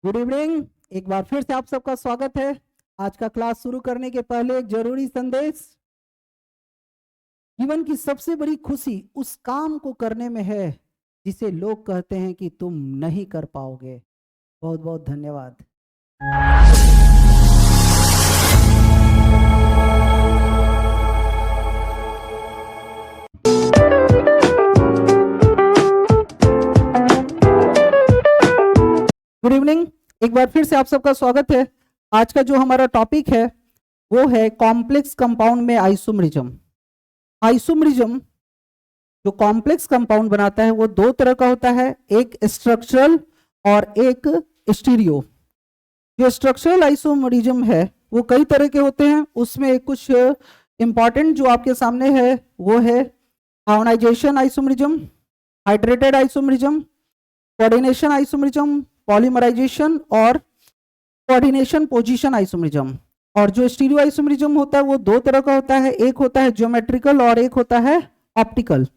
Good evening. एक बार फिर से आप सबका स्वागत है। आज का क्लास शुरू करने के पहले एक जरूरी संदेश। जीवन की सबसे बड़ी खुशी उस काम को करने में है जिसे लोग कहते हैं कि तुम नहीं कर पाओगे। बहुत बहुत धन्यवाद। Good evening. एक बार फिर से आप सबका स्वागत है। आज का जो हमारा टॉपिक है वो है कॉम्प्लेक्स कंपाउंड में आइसोमरिज्म। आइसोमरिज्म जो कॉम्प्लेक्स कंपाउंड बनाता है वो दो तरह का होता है, एक स्ट्रक्चरल और एक स्टीरियो। जो स्ट्रक्चरल आइसोमरिज्म है वो कई तरह के होते हैं। उसमें कुछ इंपॉर्टेंट जो आपके सामने है वो है ionization isomerism, hydrated isomerism, coordination isomerism, polymerization और कोऑर्डिनेशन पोजीशन आइसोमरिज्म। और जो स्टीरियो आइसोमरिज्म होता है वो दो तरह का होता है, एक होता है ज्योमेट्रिकल और एक होता है ऑप्टिकल।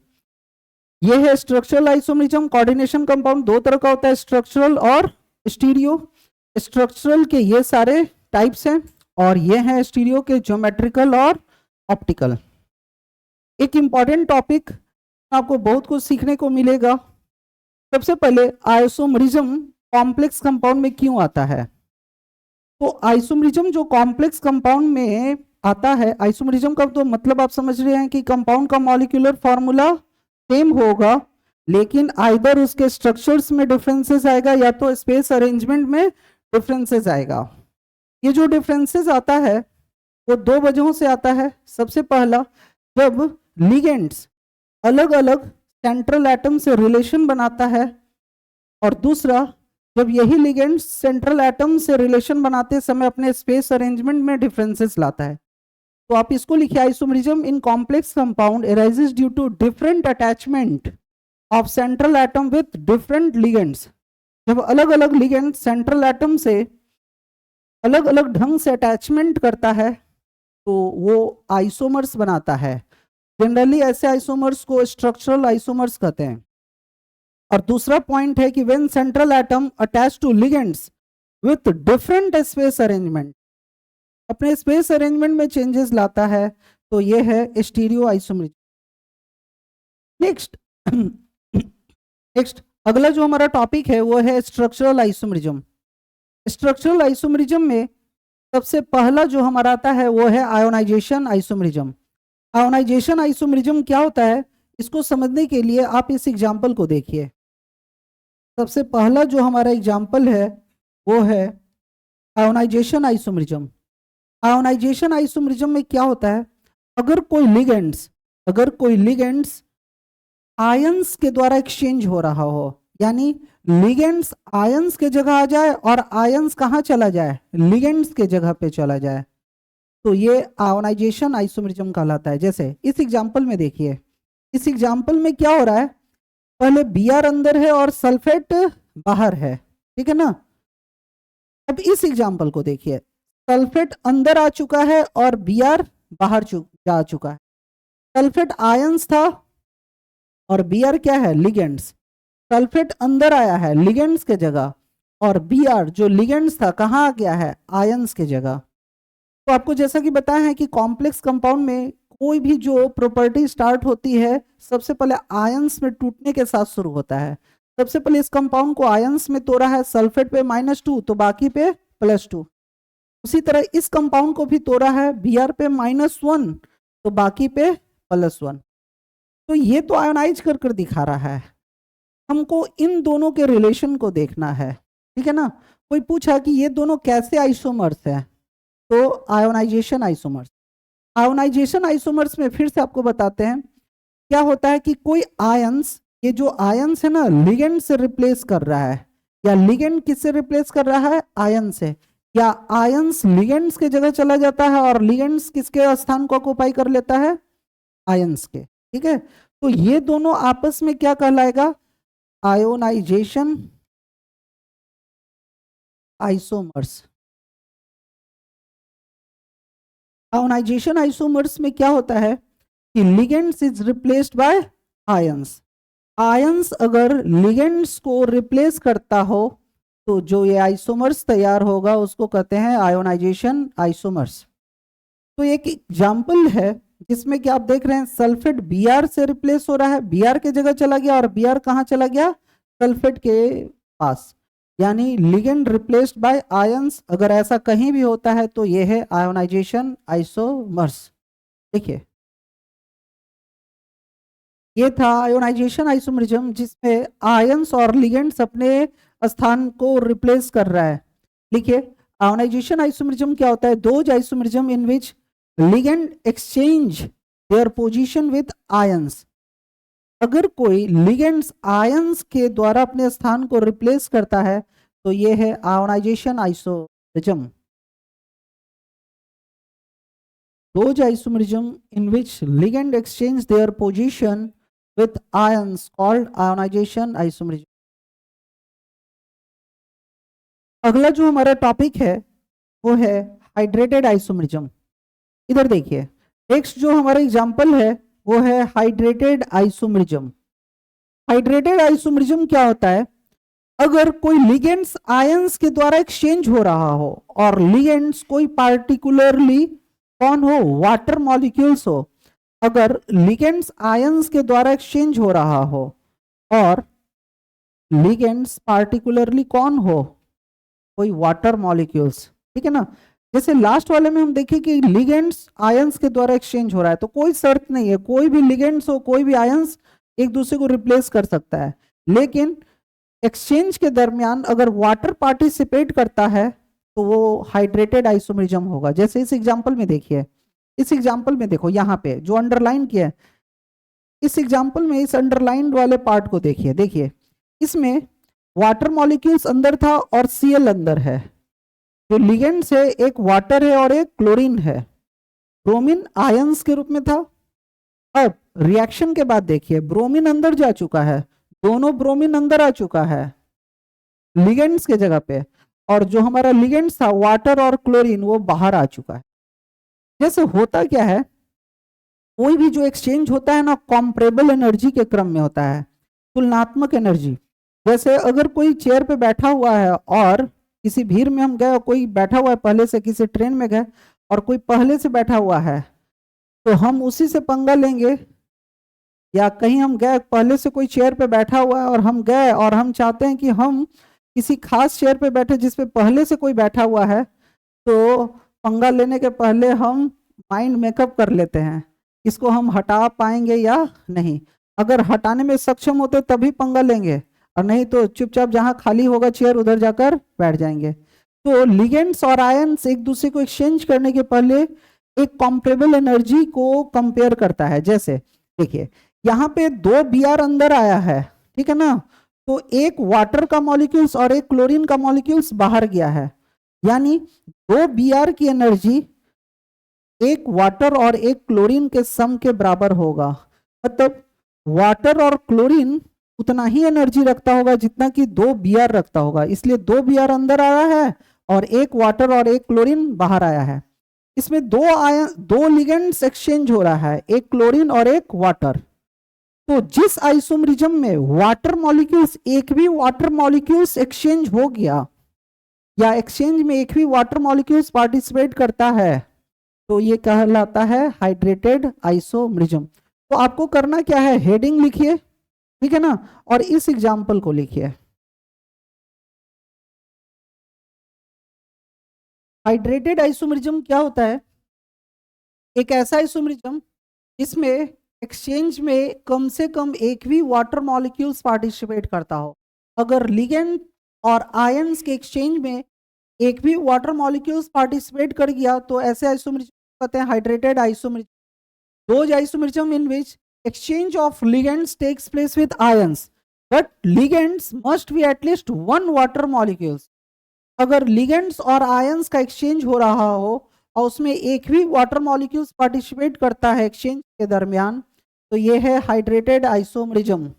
ये है स्ट्रक्चरल आइसोमरिज्म। कोऑर्डिनेशन कंपाउंड दो तरह का होता है, स्ट्रक्चरल और स्टीरियो। स्ट्रक्चरल के ये सारे टाइप्स हैं और ये हैं स्टीरियो के ज्योमेट्रिकल और ऑप्टिकल। एक इंपॉर्टेंट टॉपिक, आपको बहुत कुछ सीखने को मिलेगा। सबसे पहले आइसोमरिज्म कॉम्प्लेक्स कंपाउंड में क्यों आता है? तो आइसोमरिज्म जो कॉम्प्लेक्स कंपाउंड में आता है, आइसोमरिज्म का तो मतलब आप समझ रहे हैं कि कंपाउंड का मॉलिक्यूलर फॉर्मूला सेम होगा लेकिन आइदर उसके स्ट्रक्चर्स में डिफरेंसेस आएगा या तो स्पेस अरेंजमेंट में डिफरेंसेस आएगा। ये जो डिफरेंसेस आता है वो दो वजहों से आता है। सबसे पहला, जब लिगेंड्स अलग अलग सेंट्रल एटम से रिलेशन बनाता है, और दूसरा, जब यही लिगेंड्स सेंट्रल एटम से रिलेशन बनाते समय अपने स्पेस अरेंजमेंट में डिफरेंसेस लाता है। तो आप इसको लिखिए, isomerism in complex compound arises due to different attachment of central atom with different ligands. जब अलग अलग लिगेंड सेंट्रल एटम से अलग अलग ढंग से अटैचमेंट करता है तो वो आइसोमर्स बनाता है। जनरली ऐसे आइसोमर्स को स्ट्रक्चरल आइसोमर्स कहते हैं। और दूसरा पॉइंट है कि when central atom attach to ligands with different space arrangement, अपने स्पेस अरेंजमेंट में चेंजेस लाता है, तो ये है स्टीरियो आइसोमरिज्म। नेक्स्ट अगला जो हमारा टॉपिक है वो है स्ट्रक्चरल आइसोमरिज्म। स्ट्रक्चरल आइसोमरिज्म में सबसे पहला जो हमारा आता है वो है आयोनाइजेशन आइसोमरिज्म। आयोनाइजेशन आइसोमरिज्म क्या होता है, इसको समझने के लिए आप इस एग्जाम्पल को देखिए। सबसे पहला जो हमारा एग्जाम्पल है वो है आयोनाइजेशन आइसोमरिज्म। आयोनाइजेशन आइसोमरिज्म में क्या होता है, अगर कोई लिगेंड्स आयंस के द्वारा एक्सचेंज हो रहा हो, यानी लिगेंड्स आयंस के जगह आ जाए और आयंस कहाँ चला जाए, लिगेंड्स के जगह पे चला जाए, तो ये आयोनाइजेशन आइसोमरिज्म कहलाता है। जैसे इस एग्जाम्पल में देखिए, इस एग्जाम्पल में क्या हो रहा है, पहले Br अंदर है और सल्फेट बाहर है, ठीक है ना। अब इस एग्जाम्पल को देखिए, सल्फेट अंदर आ चुका है और Br बाहर जा चुका है। सल्फेट आयंस था और Br क्या है, लिगेंड्स। सल्फेट अंदर आया है लिगेंड्स के जगह और Br जो लिगेंड्स था कहाँ आ गया है, आयंस के जगह। तो आपको जैसा कि बताया है कि कॉम्प्लेक्स कंपाउंड में कोई भी जो प्रॉपर्टी स्टार्ट होती है सबसे पहले आयंस में टूटने के साथ शुरू होता है। सबसे पहले इस कंपाउंड को आयंस में तोड़ा है, सल्फेट पे -2 तो बाकी पे +2। उसी तरह इस कंपाउंड को भी तोड़ा है, Br पे -1 तो बाकी पे +1। तो ये तो आयोनाइज कर कर दिखा रहा है, हमको इन दोनों के रिलेशन को देखना है, ठीक है ना। कोई पूछा कि ये दोनों कैसे आइसोमर्स हैं, तो आयोनाइजेशन आइसोमर्स। आयोनाइजेशन आइसोमर्स में फिर से आपको बताते हैं क्या होता है कि कोई आयंस, ये जो आयंस है ना, लिगेंड से रिप्लेस कर रहा है, या लिगेंड किससे रिप्लेस कर रहा है, आयन से, या आयंस लिगेंड्स के जगह चला जाता है और लिगेंड्स किसके स्थान को ऑक्युपाई कर लेता है, आयंस के, ठीक है। तो ये दोनों आपस में क्या कहलाएगा, आयोनाइजेशन आइसोमर्स। आयोनाइजेशन आइसोमर्स में क्या होता है कि ligands is replaced by ions. Ions अगर लिगेंड्स को रिप्लेस करता हो तो जो ये आइसोमर्स तैयार होगा उसको कहते हैं आयोनाइजेशन आइसोमर्स। तो एक एग्जाम्पल है जिसमें कि आप देख रहे हैं सल्फेट Br से रिप्लेस हो रहा है, Br के जगह चला गया और Br कहाँ चला गया, सल्फेट के पास, यानी लिगेंड रिप्लेस्ड बाय आयंस। अगर ऐसा कहीं भी होता है तो ये है आयोनाइजेशन आइसोमर्स। देखिए ये था आयोनाइजेशन आइसोमरिज्म जिसमें आयंस और लिगेंड्स अपने स्थान को रिप्लेस कर रहा है। लिखिए आयोनाइजेशन आइसोमरिज्म क्या होता है, those isomerism in which ligand exchange their position with ions. अगर कोई लिगेंड्स आयंस के द्वारा अपने स्थान को रिप्लेस करता है तो ये है ionization isomerism. Those isomerism in which ligand exchange their position with ions called ionization isomerism। अगला जो हमारा टॉपिक है वो है हाइड्रेटेड आइसोमरिज्म। इधर देखिए नेक्स्ट जो हमारा एग्जांपल है वो है हाइड्रेटेड आइसोमरिज्म। हाइड्रेटेड आइसोमरिज्म क्या होता है, अगर कोई लिगेंड्स आयंस के द्वारा एक्सचेंज हो रहा हो और लिगेंड्स कोई पार्टिकुलरली कौन हो, वाटर मॉलिक्यूल्स हो। अगर लिगेंड्स आयंस के द्वारा एक्सचेंज हो रहा हो और लिगेंड्स पार्टिकुलरली कौन हो, कोई वाटर मॉलिक्यूल्स, ठीक है ना। जैसे लास्ट वाले में हम देखें कि लिगेंड्स आयंस के द्वारा एक्सचेंज हो रहा है तो कोई शर्त नहीं है, कोई भी लिगेंड्स हो कोई भी आयंस एक दूसरे को रिप्लेस कर सकता है। लेकिन एक्सचेंज के दरमियान अगर वाटर पार्टिसिपेट करता है तो वो हाइड्रेटेड आइसोमरिज्म होगा। जैसे इस एग्जांपल में देखिए, इस एग्जांपल में देखो यहाँ पे जो अंडरलाइन किया है, इस एग्जांपल में इस अंडरलाइन वाले पार्ट को देखिए। देखिए इसमें वाटर मॉलिक्यूल्स अंदर था और Cl अंदर है। जो लिगेंड्स है एक वाटर है और एक क्लोरीन है, ब्रोमीन आयंस के रूप में था। अब रिएक्शन के बाद देखिए ब्रोमीन अंदर जा चुका है, दोनों ब्रोमीन अंदर आ चुका है लिगेंड्स के जगह पे, और जो हमारा लिगेंड्स था वाटर और क्लोरीन वो बाहर आ चुका है। जैसे होता क्या है, कोई भी जो एक्सचेंज होता है ना कॉम्परेबल एनर्जी के क्रम में होता है, तुलनात्मक एनर्जी। जैसे अगर कोई चेयर पे बैठा हुआ है और किसी भीड़ में हम गए और कोई बैठा हुआ है पहले से, किसी ट्रेन में गए और कोई पहले से बैठा हुआ है तो हम उसी से पंगा लेंगे, या कहीं हम गए पहले से कोई चेयर पे बैठा हुआ है और हम गए और हम चाहते हैं कि हम किसी खास चेयर पे बैठे जिस पे पहले से कोई बैठा हुआ है, तो पंगा लेने के पहले हम माइंड मेकअप कर लेते हैं इसको हम हटा पाएंगे या नहीं। अगर हटाने में सक्षम होते तभी पंगा लेंगे, और नहीं तो चुपचाप जहां खाली होगा चेयर उधर जाकर बैठ जाएंगे। तो लिगेंड्स और आयंस एक दूसरे को एक्सचेंज करने के पहले एक कॉम्परेबल एनर्जी को कंपेयर करता है। जैसे देखिए यहाँ पे 2 Br अंदर आया है, ठीक है ना, तो एक वाटर का मॉलिक्यूल्स और एक क्लोरीन का मॉलिक्यूल्स बाहर गया है, यानी 2 Br की एनर्जी एक वाटर और एक क्लोरीन के सम के बराबर होगा। मतलब वाटर और क्लोरीन उतना ही एनर्जी रखता होगा जितना कि 2 Br रखता होगा, इसलिए 2 Br अंदर आया है और एक वाटर और एक क्लोरीन बाहर आया है। इसमें दो लिगेंड्स एक्सचेंज हो रहा है, एक क्लोरीन और एक वाटर। तो जिस आइसोमरिज्म में वाटर मॉलिक्यूल्स एक भी वाटर मॉलिक्यूल्स एक्सचेंज हो गया या एक्सचेंज में एक भी वाटर मॉलिक्यूल्स पार्टिसिपेट करता है तो ये कहलाता है हाइड्रेटेड आइसोमरिज्म। तो आपको करना क्या है, हेडिंग लिखिए, ठीक है ना, और इस एग्जांपल को लिखिए। हाइड्रेटेड आइसोमरिज्म क्या होता है, एक ऐसा आइसोमरिज्म जिसमें एक्सचेंज में कम से कम एक भी वाटर मॉलिक्यूल्स पार्टिसिपेट करता हो। अगर लिगेंड और आयंस के एक्सचेंज में एक भी वाटर मॉलिक्यूल्स पार्टिसिपेट कर गया तो ऐसे आइसोमरिज्म कहते हैं hydrated isomerism. Those isomerism in which exchange of ligands takes place with ions but ligands must be at least one water molecules। अगर ligands और ions का exchange हो रहा हो और उसमें एक भी water molecules participate करता है exchange के दरमियान तो ये है हाइड्रेटेड आइसोमरिज्म।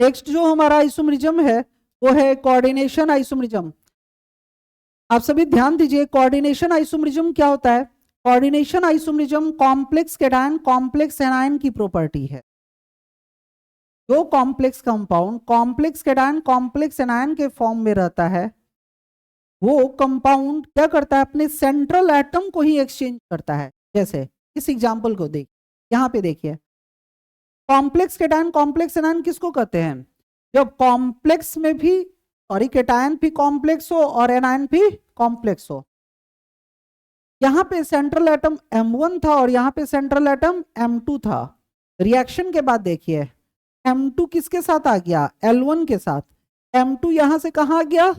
नेक्स्ट जो हमारा आइसोमरिज्म है वो है कोऑर्डिनेशन आइसोमरिज्म। आप सभी ध्यान दीजिए, कोऑर्डिनेशन आइसोमरिज्म क्या होता है। Coordination isomerism complex cation complex anion की प्रॉपर्टी है। जो complex compound complex cation complex anion के फॉर्म में रहता है, वो कंपाउंड क्या करता है, अपने सेंट्रल एटम को ही एक्सचेंज करता है। जैसे इस एग्जांपल को देख, यहाँ पे देखिए, कॉम्प्लेक्स कैटायन कॉम्प्लेक्स एनायन किसको कहते हैं, जब कॉम्प्लेक्स में भी कैटायन भी कॉम्प्लेक्स हो और एनायन भी कॉम्प्लेक्स हो। यहाँ पे सेंट्रल एटम M1 था और यहाँ पे सेंट्रल एटम M2 था। रिएक्शन के बाद देखिए M2 किसके साथ आ गया, L1 के साथ। M2 यहां से कहा गया,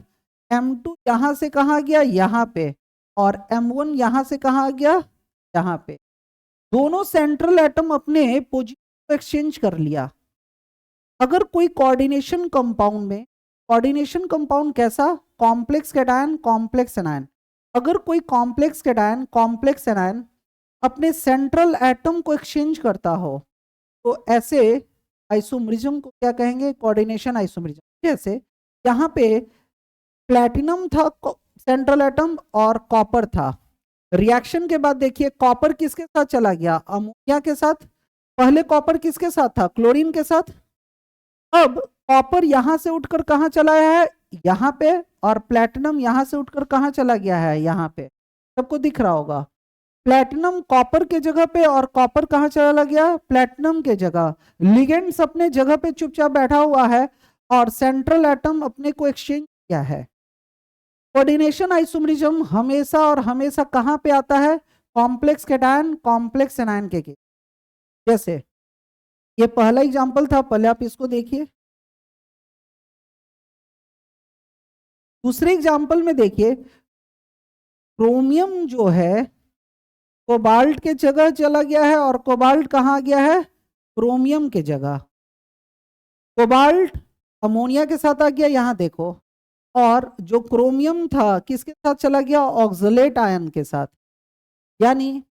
M2 यहां से कहा गया, यहाँ पे, और M1 यहां से कहा गया, यहाँ पे। दोनों सेंट्रल एटम अपने पोजीशन एक्सचेंज कर लिया। अगर कोई कोऑर्डिनेशन कंपाउंड में, कोऑर्डिनेशन कंपाउंड कैसा, कॉम्प्लेक्स कैटायन कॉम्प्लेक्स एनायन, अगर कोई कॉम्प्लेक्स कैटायन कॉम्प्लेक्स एनायन अपने सेंट्रल एटम को एक्सचेंज करता हो, तो ऐसे आइसोमरिज्म को क्या कहेंगे, कोऑर्डिनेशन आइसोमरिज्म। जैसे यहाँ पे प्लैटिनम था सेंट्रल एटम और कॉपर था। रिएक्शन के बाद देखिए कॉपर किसके साथ चला गया, अमोनिया के साथ। पहले कॉपर किसके साथ था, क्लोरीन के साथ। अब कॉपर यहां से उठकर कहां चला है, यहाँ पे, और प्लैटिनम यहां से उठकर कहां चला गया है, यहाँ पे। सबको दिख रहा होगा, प्लैटिनम कॉपर के जगह पे और कॉपर कहां चला गया, प्लैटिनम के जगह। लिगेंड्स अपने जगह पे चुपचाप बैठा हुआ है और सेंट्रल एटम अपने को एक्सचेंज किया है। कोऑर्डिनेशन आइसोमरिज्म हमेशा और हमेशा कहां पे आता है, कॉम्प्लेक्स कैटायन कॉम्प्लेक्स एनायन के केस। जैसे ये पहला एग्जांपल था, पहले आप इसको देखिए। दूसरे एग्जांपल में देखिए, क्रोमियम जो है कोबाल्ट के जगह चला गया है और कोबाल्ट कहाँ गया है, क्रोमियम के जगह। कोबाल्ट अमोनिया के साथ आ गया, यहाँ देखो, और जो क्रोमियम था किसके साथ चला गया, ऑक्सलेट आयन के साथ। यानी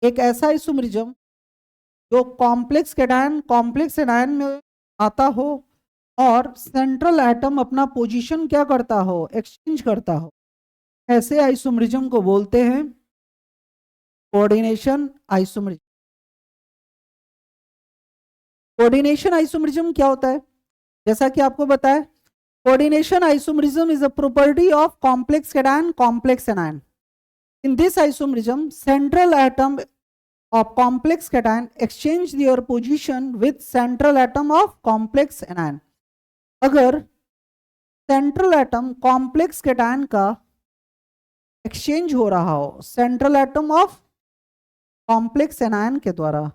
एक ऐसा आइसोमरिज्म जो कॉम्प्लेक्स कैटायन कॉम्प्लेक्स एनायन में आता हो और सेंट्रल एटम अपना पोजीशन क्या करता हो, एक्सचेंज करता हो, ऐसे आइसोमरिज्म को बोलते हैं कोऑर्डिनेशन आइसोमरिज्म। कोऑर्डिनेशन आइसोमरिज्म क्या होता है, जैसा कि आपको बताया, coordination isomerism is a property of complex cation complex anion. In this isomerism, central atom of complex cation exchange their position with central atom of complex anion. अगर central atom complex cation का exchange हो रहा हो central atom of complex anion के द्वारा,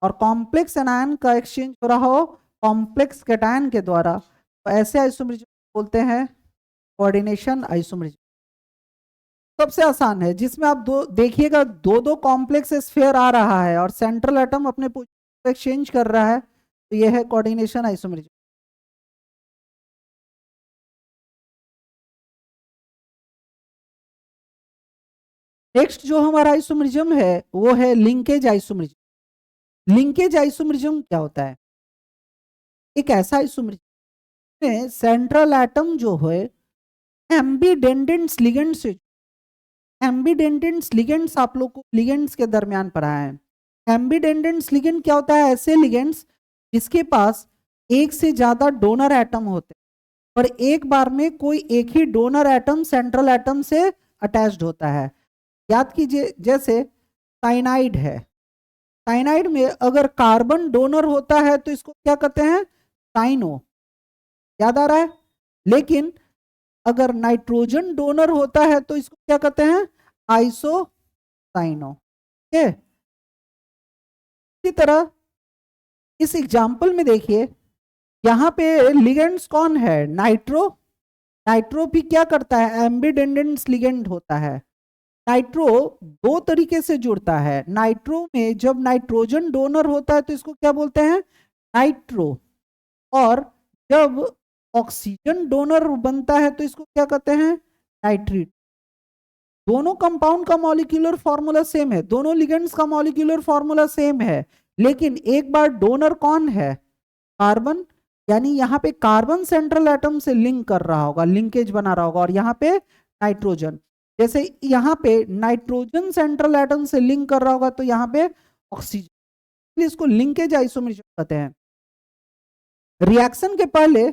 और complex anion का exchange हो रहा हो कॉम्प्लेक्स कैटायन के द्वारा, तो ऐसे आइसोमरिज्म बोलते हैं कोऑर्डिनेशन आइसोमरिज्म। सबसे आसान है, जिसमें आप दो देखिएगा, दो दो कॉम्प्लेक्स स्फीयर आ रहा है और सेंट्रल एटम अपने पोजीशन एक्सचेंज कर रहा है, तो यह है कोऑर्डिनेशन आइसोमरिज्म। नेक्स्ट जो हमारा आइसोमरिज्म है वो है लिंकेज आइसोमरिज्म। लिंकेज आइसोमरिज्म क्या होता है, एक ऐसा आइसोमरिज्म में सेंट्रल एटम जो है एम्बीडेंडेंट्स लिगेंड से, एम्बीडेंडेंट्स लिगेंड्स आप लोग को लिगेंड्स के दरमियान पढ़ा है। एम्बीडेंडेंट्स लिगेंड क्या होता है, ऐसे लिगेंड्स जिसके पास एक से ज्यादा डोनर एटम होते हैं और एक बार में कोई एक ही डोनर एटम सेंट्रल एटम से अटैच्ड होता है। याद कीजिए, जैसे साइनाइड है, साइनाइड में अगर कार्बन डोनर होता है तो इसको क्या कहते हैं, साइनो, याद आ रहा है। लेकिन अगर नाइट्रोजन डोनर होता है तो इसको क्या कहते हैं, आइसोसाइनो। ठीक है, इसी तरह इस एग्जाम्पल में देखिए, यहाँ पे लिगेंड्स कौन है, नाइट्रो। नाइट्रो भी क्या करता है, एम्बीडेंडेंट्स लिगेंड होता है। नाइट्रो दो तरीके से जुड़ता है। नाइट्रो में जब नाइट्रोजन डोनर होता है तो इसको क्या बोलते हैं, नाइट्रो, और जब ऑक्सीजन डोनर बनता है तो इसको क्या कहते हैं, नाइट्रेट। दोनों कंपाउंड का मॉलिक्यूलर फॉर्मूला सेम है, दोनों लिगेंड्स का मॉलिक्यूलर फॉर्मूला सेम है, लेकिन एक बार डोनर कौन है, कार्बन। यानी यहाँ पे कार्बन सेंट्रल एटम से लिंक कर रहा होगा, लिंकेज बना रहा होगा, और यहाँ पे नाइट्रोजन। जैसे यहाँ पे नाइट्रोजन सेंट्रल एटम से लिंक कर रहा होगा तो यहाँ पे ऑक्सीजन, इसको लिंकेज आइसोमरिज्म कहते हैं। रिएक्शन के पहले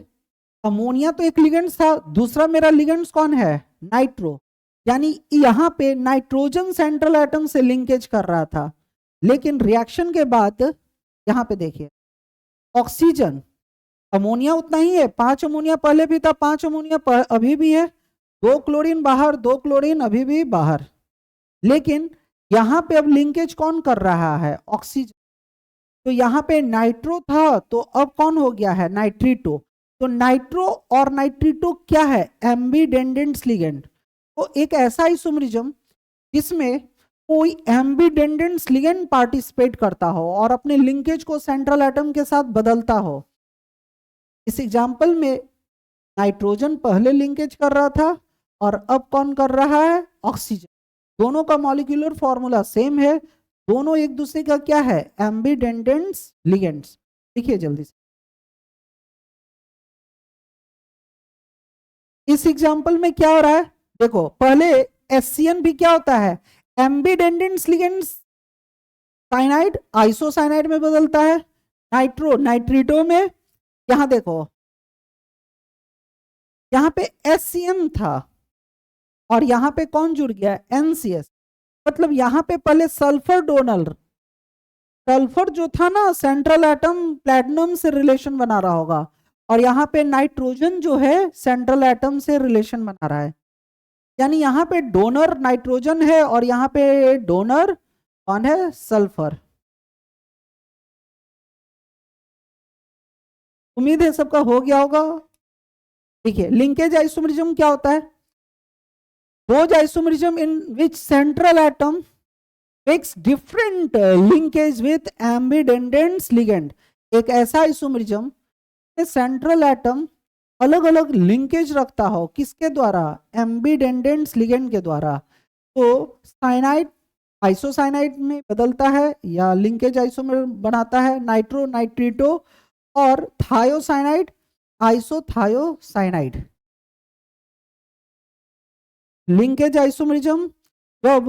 अमोनिया तो एक लिगेंड था, दूसरा मेरा लिगेंड कौन है, नाइट्रो, यानी यहां पे नाइट्रोजन सेंट्रल एटम से लिंकेज कर रहा था। लेकिन रिएक्शन के बाद यहां पे देखिए ऑक्सीजन, अमोनिया उतना ही है, 5 अमोनिया पहले भी था, 5 अमोनिया अभी भी है, 2 क्लोरीन बाहर, 2 क्लोरीन अभी भी बाहर। लेकिन यहां पे अब लिंकेज कौन कर रहा है, ऑक्सीजन। तो यहां पे नाइट्रो था तो अब कौन हो गया है, नाइट्रीटो। तो नाइट्रो और नाइट्रीटो क्या है, एम्बीडेंडेंट लिगेंड। तो एक ऐसा आइसोमरिज्म जिसमें कोई एम्बीडेंडेंट लिगेंड पार्टिसिपेट करता हो और अपने लिंकेज को सेंट्रल एटम के साथ बदलता हो। इस एग्जांपल में नाइट्रोजन पहले लिंकेज कर रहा था और अब कौन कर रहा है, ऑक्सीजन। दोनों का मॉलिक्यूलर फॉर्मूला सेम है, दोनों एक दूसरे का क्या है, एम्बीडेंडेंट लिगेंड्स। देखिए जल्दी से इस एग्जांपल में क्या हो रहा है, देखो पहले HCN भी क्या होता है, एम्बीडेंडेंट लिगेंड्स, साइनाइड आइसोसाइनाइड में बदलता है, नाइट्रो नाइट्रीटो में। यहां देखो यहां पे HCN था और यहां पे कौन जुड़ गया, NCS। मतलब यहां पे पहले सल्फर डोनर, सल्फर जो था ना सेंट्रल एटम प्लेटिनम से रिलेशन बना रहा होगा, और यहाँ पे नाइट्रोजन जो है सेंट्रल एटम से रिलेशन बना रहा है। यानी यहाँ पे डोनर नाइट्रोजन है और यहाँ पे डोनर कौन है, सल्फर। उम्मीद है सबका हो गया होगा। देखिए लिंकेज आइसोमरिज्म क्या होता है, those isomerism in which central atom makes different linkage with ambidendent ligand। एक ऐसा आइसोमरिज्म सेंट्रल एटम अलग अलग लिंकेज रखता हो, किसके द्वारा, एम्बीडेंडेंट लिगेंड के द्वारा। तो साइनाइड आइसोसाइनाइड में बदलता है या लिंकेज आइसोमर बनाता है, नाइट्रो नाइट्रीटो, और थायोसाइनाइड आइसोथायोसाइनाइड। लिंकेज आइसोमरिज्म जब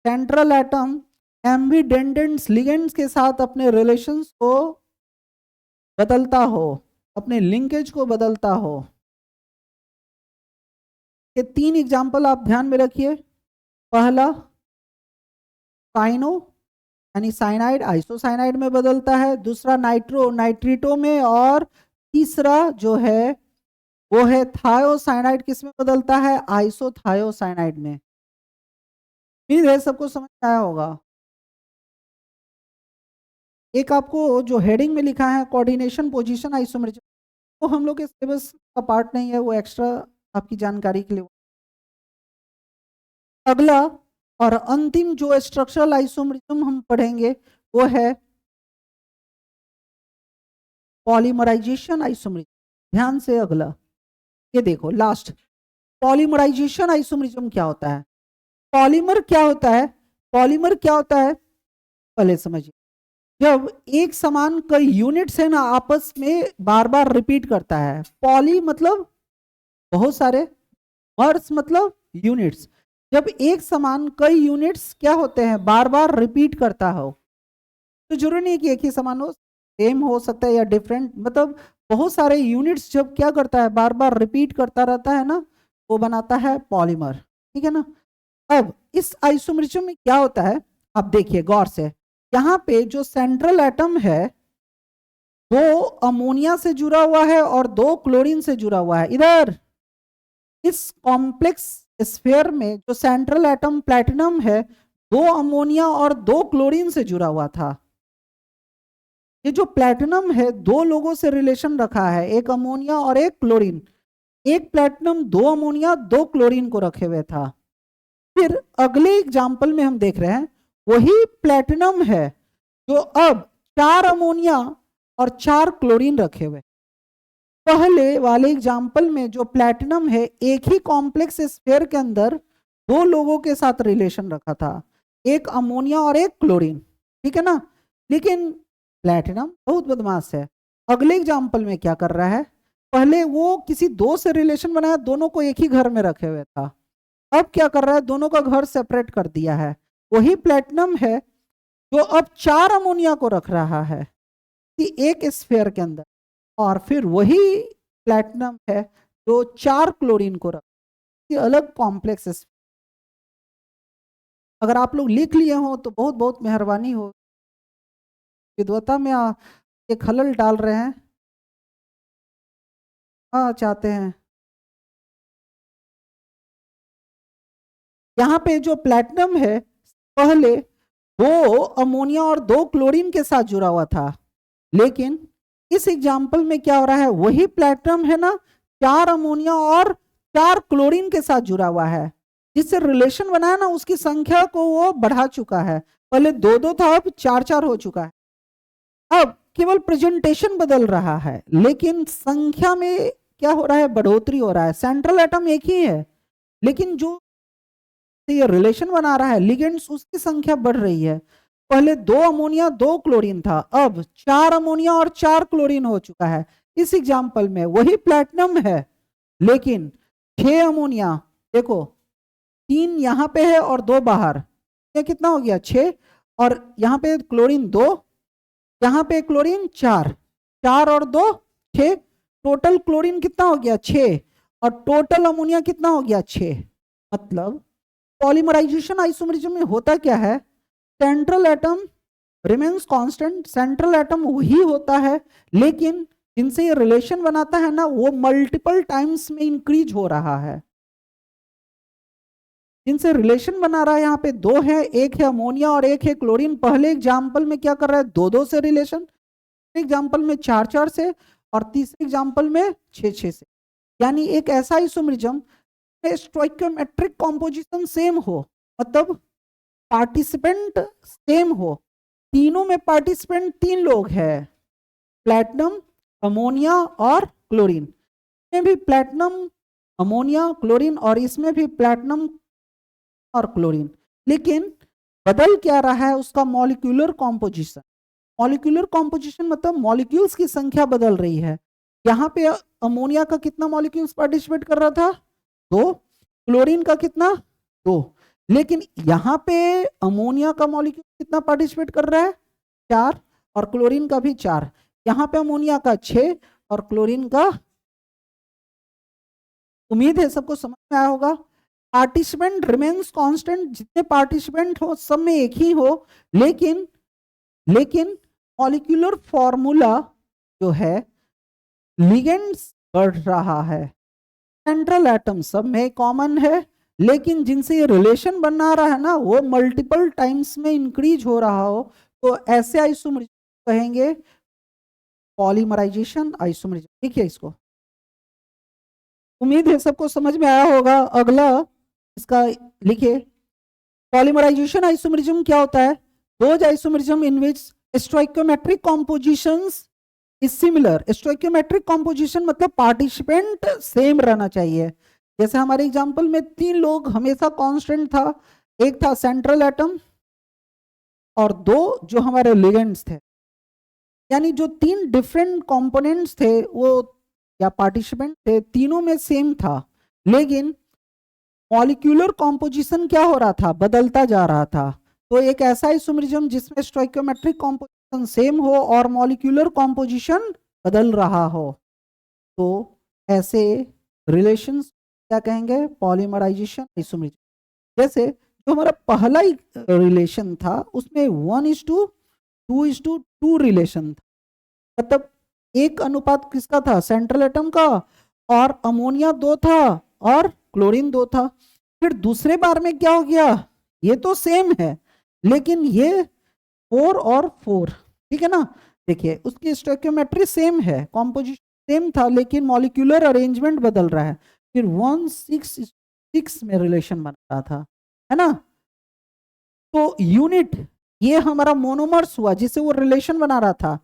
सेंट्रल एटम एम्बीडेंडेंट लिगेंड्स के साथ अपने रिलेशंस को बदलता हो, अपने लिंकेज को बदलता हो। ये 3 एग्जाम्पल आप ध्यान में रखिए। पहला साइनो यानी साइनाइड आइसोसाइनाइड में बदलता है, दूसरा नाइट्रो नाइट्रीटो में, और तीसरा जो है वो है थायोसाइनाइड, किस में बदलता है, आइसोथायोसाइनाइड में। उम्मीद है सबको समझ आया होगा। एक आपको जो हेडिंग में लिखा है कोऑर्डिनेशन पोजीशन आइसोमरिज्म, वो हम लोग के सिलेबस का पार्ट नहीं है, वो एक्स्ट्रा आपकी जानकारी के लिए। अगला और अंतिम जो स्ट्रक्चरल आइसोमरिज्म हम पढ़ेंगे वो है पॉलीमराइजेशन आइसोमरिज्म। ध्यान से अगला ये देखो लास्ट, पॉलीमराइजेशन आइसोमरिज्म क्या होता है, पॉलीमर क्या होता है, पॉलीमर क्या होता है पहले समझिए। जब एक समान कई यूनिट्स है ना आपस में बार बार रिपीट करता है, पॉली मतलब बहुत सारे, मर्स मतलब यूनिट्स। जब एक समान कई यूनिट्स क्या होते हैं बार बार रिपीट करता हो, तो जरूरी नहीं कि एक ही समान हो, सेम हो सकता है या डिफरेंट, मतलब बहुत सारे यूनिट्स जब क्या करता है बार बार रिपीट करता रहता है ना, वो बनाता है पॉलीमर। ठीक है ना। अब इस आइसोमरिज्म में क्या होता है, अब देखिए गौर से, यहाँ पे जो सेंट्रल एटम है वो अमोनिया से जुड़ा हुआ है और 2 क्लोरीन से जुड़ा हुआ है। इधर इस कॉम्प्लेक्स स्फीयर में जो सेंट्रल एटम प्लैटिनम है 2 अमोनिया और 2 क्लोरीन से जुड़ा हुआ था। ये जो प्लैटिनम है 2 लोगों से रिलेशन रखा है, एक अमोनिया और एक क्लोरीन। एक प्लैटिनम 2 अमोनिया 2 क्लोरीन को रखे हुए था। फिर अगले एग्जाम्पल में हम देख रहे हैं वही प्लैटिनम है जो अब 4 अमोनिया और 4 क्लोरीन रखे हुए। पहले वाले एग्जाम्पल में जो प्लैटिनम है एक ही कॉम्प्लेक्स स्फीयर के अंदर 2 लोगों के साथ रिलेशन रखा था, एक अमोनिया और एक क्लोरीन। ठीक है ना। लेकिन प्लैटिनम बहुत बदमाश है, अगले एग्जाम्पल में क्या कर रहा है, पहले वो किसी 2 से रिलेशन बनाया, दोनों को एक ही घर में रखे हुए था। अब क्या कर रहा है, दोनों का घर सेपरेट कर दिया है। वही प्लैटिनम है जो अब 4 अमोनिया को रख रहा है कि एक स्फीयर के अंदर। और फिर वही प्लैटिनम है जो 4 क्लोरीन को रख, ये अलग कॉम्प्लेक्स। अगर आप लोग लिख लिए हो तो बहुत बहुत मेहरबानी हो, विद्वता में ये खलल डाल रहे हैं। हाँ चाहते हैं यहाँ पे जो प्लैटिनम है पहले 2 अमोनिया और 2 क्लोरीन के साथ जुड़ा हुआ था, लेकिन इस एग्जाम्पल में क्या हो रहा है, वही प्लैटिनम है ना 4 अमोनिया और 4 क्लोरीन के साथ जुड़ा हुआ है, जिससे रिलेशन बनाया ना उसकी संख्या को वो बढ़ा चुका है। पहले 2-2 था, अब 4-4 हो चुका है। अब केवल प्रेजेंटेशन बदल रहा है, लेकिन संख्या में क्या हो रहा है, बढ़ोतरी हो रहा है। सेंट्रल एटम एक ही है, लेकिन जो ये रिलेशन बना रहा है लिगेंड्स, उसकी संख्या बढ़ रही है। पहले 2 अमोनिया 2 क्लोरीन था, अब 4 अमोनिया और 4 क्लोरीन हो चुका है। इस एग्जाम्पल में वही प्लैटिनम है, लेकिन 6 अमोनिया, देखो 3 यहाँ पे है और 2 बाहर, ये कितना हो गया 6, और यहाँ पे क्लोरीन 2, यहाँ पे क्लोरीन 4, 4 और 2 6, टोटल क्लोरीन कितना हो गया 6, और टोटल अमोनिया कितना हो गया 6। मतलब पॉलीमराइजेशन आइसोमरिज्म में होता क्या है, central atom remains constant, central atom वही होता है, लेकिन जिनसे ये रिलेशन बनाता है ना वो मल्टीपल टाइम्स में इंक्रीज हो रहा है। जिनसे रिलेशन बना रहा है यहाँ पे 2 है, एक है अमोनिया और एक है क्लोरीन। पहले एग्जाम्पल में क्या कर रहा है, 2-2 से रिलेशन, एग्जाम्पल में 4-4 से, और तीसरे एग्जाम्पल में 6-6 से। यानी एक ऐसा आइसोमरिज्म स्टोइकियोमेट्रिक कॉम्पोजिशन सेम हो, मतलब पार्टिसिपेंट सेम हो, तीनों में पार्टिसिपेंट 3 लोग हैं, प्लैटिनम अमोनिया और क्लोरीन। इसमें भी प्लैटिनम अमोनिया क्लोरीन, और इसमें भी प्लैटिनम और क्लोरीन, लेकिन बदल क्या रहा है उसका मॉलिक्यूलर कॉम्पोजिशन। मॉलिक्यूलर कॉम्पोजिशन मतलब मॉलिक्यूल्स की संख्या बदल रही है। यहाँ पे अमोनिया का कितना मॉलिक्यूल्स पार्टिसिपेट कर रहा था 2, क्लोरीन का कितना 2, लेकिन यहाँ पे अमोनिया का मॉलिक्यूल कितना पार्टिसिपेट कर रहा है 4, और क्लोरीन का भी 4। यहाँ पे अमोनिया का 6 और क्लोरीन का, उम्मीद है सबको समझ में आया होगा। पार्टिसिपेंट रिमेन्स कांस्टेंट, जितने पार्टिसिपेंट हो सब में एक ही हो, लेकिन मॉलिक्यूलर फॉर्मूला जो है लिगेंड्स बढ़ रहा है। सेंट्रल एटम सब में कॉमन है, लेकिन जिनसे ये रिलेशन बना रहा है ना वो मल्टीपल टाइम्स में इंक्रीज हो रहा हो, तो ऐसे आइसोमरिज्म कहेंगे पॉलीमराइजेशन आइसोमरिज्म। ठीक है, इसको उम्मीद है सबको समझ में आया होगा। अगला इसका लिखिए, पॉलीमराइजेशन आइसोमरिज्म क्या होता है, those isomerism in which stoichiometric compositions is similar. Stoichiometric composition मतलब पार्टिसिपेंट सेम रहना चाहिए। जैसे हमारे एग्जांपल में 3 लोग हमेशा कांस्टेंट था, एक था सेंट्रल एटम और 2 जो हमारे लिगेंड्स थे, यानी जो 3 डिफरेंट कंपोनेंट्स थे वो या पार्टिसिपेंट थे, तीनों में सेम था, लेकिन मॉलिक्यूलर कॉम्पोजिशन क्या हो रहा था, बदलता जा रहा था। तो एक ऐसा आइसोमरिज्म जिसमें स्टोइकियोमेट्रिक कॉम्पोजिशन सेम हो और मॉलिक्यूलर कॉम्पोजिशन बदल रहा हो, तो ऐसे रिलेशंस क्या कहेंगे, पॉलीमराइजेशन आइसोमरिज्म। जैसे जो हमारा पहला रिलेशन था उसमें 1:2:2 रिलेशन था, मतलब 1 अनुपात किसका था, सेंट्रल एटम का, और अमोनिया 2 था और क्लोरीन 2 था। फिर दूसरे बार में क्या हो गया, ये तो सेम है लेकिन ये 4 और 4, ठीक है ना। देखिए उसकी स्टोइकियोमेट्री सेम है, कॉम्पोजिशन सेम था, लेकिन मॉलिक्यूलर अरेंजमेंट बदल रहा है। फिर 1:6 में रिलेशन बन रहा था, है ना। तो यूनिट ये हमारा मोनोमर्स हुआ जिससे वो रिलेशन बना रहा था।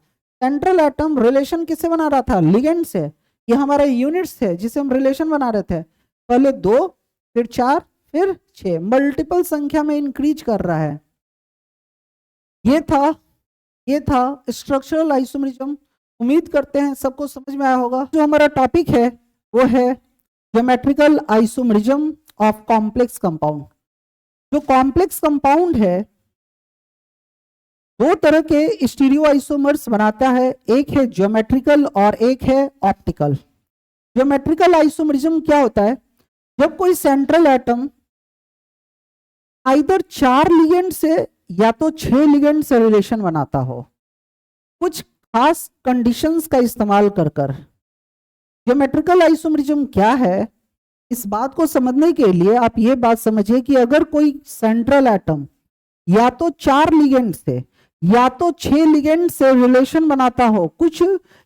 सेंट्रल एटम रिलेशन किससे बना रहा था, लिगेंड से। ये हमारे यूनिट्स थे जिससे हम रिलेशन बना रहे थे, पहले 2 फिर 4 फिर 6, मल्टीपल संख्या में इंक्रीज कर रहा है। ये था स्ट्रक्चरल आइसोमरिज्म। उम्मीद करते हैं सबको समझ में आया होगा। जो हमारा टॉपिक है वो है geometrical isomerism of complex compound. जो कॉम्प्लेक्स कंपाउंड है दो तरह के स्टीरियो आइसोमर्स बनाता है, एक है ज्योमेट्रिकल और एक है ऑप्टिकल। ज्योमेट्रिकल आइसोमरिज्म क्या होता है? जब कोई सेंट्रल एटम आइदर 4 लिगेंड से या तो 6 लिगेंड से रिलेशन बनाता हो, कुछ खास कंडीशंस का इस्तेमाल कर कर। ज्योमेट्रिकल आइसोमरिज्म क्या है, इस बात को समझने के लिए आप ये बात समझिए कि अगर कोई सेंट्रल एटम या तो 4 लिगेंड से या तो 6 लिगेंड से रिलेशन बनाता हो कुछ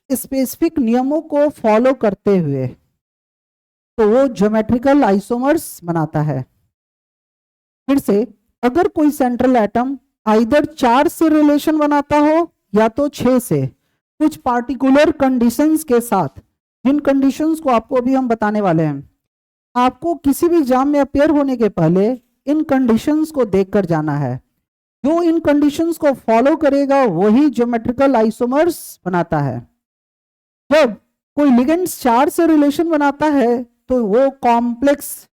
स्पेसिफिक नियमों को फॉलो करते हुए, तो वो ज्योमेट्रिकल आइसोमर्स बनाता है। फिर से, अगर कोई सेंट्रल एटम आइदर 4 से रिलेशन बनाता हो या तो 6 से, कुछ पार्टिकुलर कंडीशंस के साथ, जिन कंडीशंस को आपको अभी हम बताने वाले हैं, आपको किसी भी एग्जाम में अपेयर होने के पहले इन कंडीशंस को देखकर जाना है। जो इन कंडीशंस को फॉलो करेगा वही ज्योमेट्रिकल आइसोमर्स बनाता है। जब कोई लिगेंड्स 4 से रिलेशन बनाता है तो वो कॉम्प्लेक्स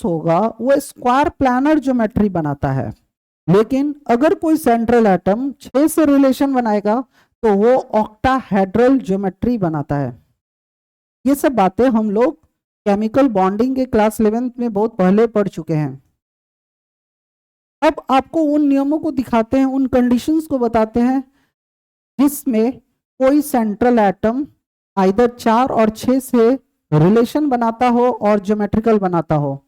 होगा वो स्क्वायर प्लानर ज्योमेट्री बनाता है। लेकिन अगर कोई सेंट्रल एटम 6 से रिलेशन बनाएगा तो वो ऑक्टाहेड्रल ज्योमेट्री बनाता है। ये सब बातें हम लोग केमिकल बॉन्डिंग के क्लास 11th में बहुत पहले पढ़ चुके हैं। अब आपको उन नियमों को दिखाते हैं, उन कंडीशंस को बताते हैं जिसमें कोई सेंट्रल एटम आइदर 4 और 6 से रिलेशन बनाता हो और ज्योमेट्रिकल बनाता हो।